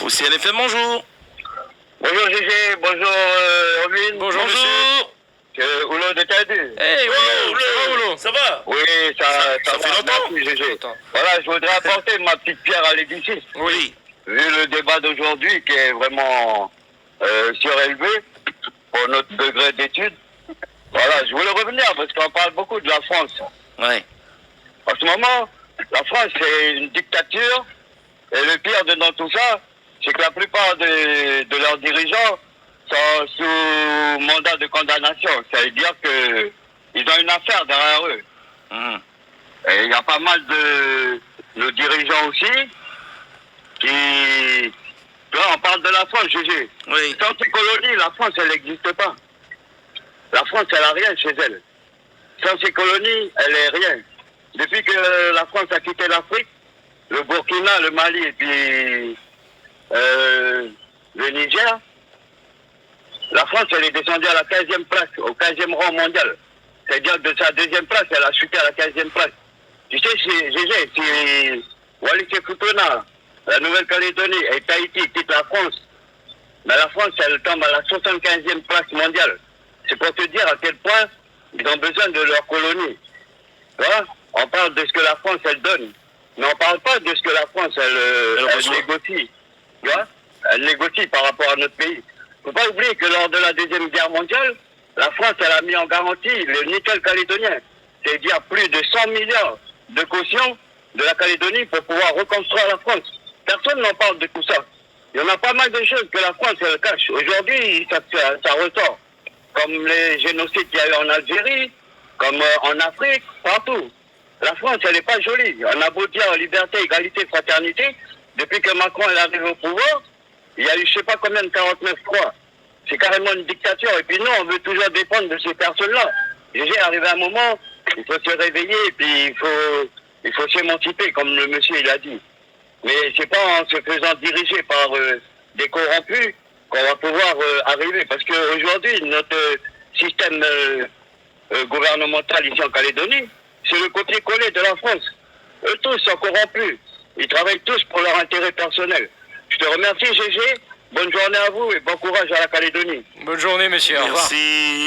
Au CNFM, bonjour. Bonjour Gégé, bonjour Robin. Bonjour, monsieur. C'est Oulot de Tadu. Hey, Oulot, ça va? Oui, ça Ça fait va, longtemps. merci Gégé. Longtemps. Voilà, je voudrais apporter ma petite pierre à l'édifice. Oui. Vu le débat d'aujourd'hui qui est vraiment surélevé pour notre degré d'études. Voilà, je voulais revenir parce qu'on parle beaucoup de la France. Ouais. En ce moment, la France c'est une dictature et le pire dans tout ça, c'est que la plupart de leurs dirigeants sont sous mandat de condamnation. Ça veut dire qu'ils ont une affaire derrière eux. Mhm. Et il y a pas mal de nos dirigeants aussi qui... Là, on parle de la France, Gégé. Oui. Sans ces colonies, la France, elle n'existe pas. La France, elle n'a rien chez elle. Sans ces colonies, elle est rien. Depuis que la France a quitté l'Afrique, le Burkina, le Mali et puis le Niger, la France, elle est descendue à la 15e place, au 15e rang mondial. C'est-à-dire que de sa deuxième place, elle a chuté à la 15e place. Tu sais, Gégé, si Wallis et Futuna, la Nouvelle-Calédonie et Tahiti quittent la France, mais la France, elle tombe à la 75e place mondiale. C'est pour te dire à quel point ils ont besoin de leur colonie. Tu vois, on parle de ce que la France, elle donne. Mais on ne parle pas de ce que la France, elle négocie. Tu vois, elle négocie par rapport à notre pays. Il ne faut pas oublier que lors de la Deuxième Guerre mondiale, la France, elle a mis en garantie le nickel calédonien. C'est-à-dire plus de 100 milliards de caution de la Calédonie pour pouvoir reconstruire la France. Personne n'en parle de tout ça. Il y en a pas mal de choses que la France, elle cache. Aujourd'hui, ça ressort. Comme les génocides qu'il y a eu en Algérie, comme en Afrique, partout. La France, elle n'est pas jolie. On a beau dire liberté, égalité, fraternité. Depuis que Macron est arrivé au pouvoir, il y a eu je sais pas combien de 49-3. C'est carrément une dictature. Et puis nous, on veut toujours dépendre de ces personnes-là. J'ai arrivé à un moment, il faut se réveiller et puis il faut s'émanciper, comme le monsieur il a dit. Mais c'est pas en se faisant diriger par des corrompus qu'on va pouvoir arriver. Parce qu'aujourd'hui, notre système gouvernemental ici en Calédonie, c'est le copier-coller de la France. Eux tous sont corrompus. Ils travaillent tous pour leur intérêt personnel. Je te remercie, Gégé. Bonne journée à vous et bon courage à la Calédonie. Bonne journée, monsieur. Au revoir. Merci.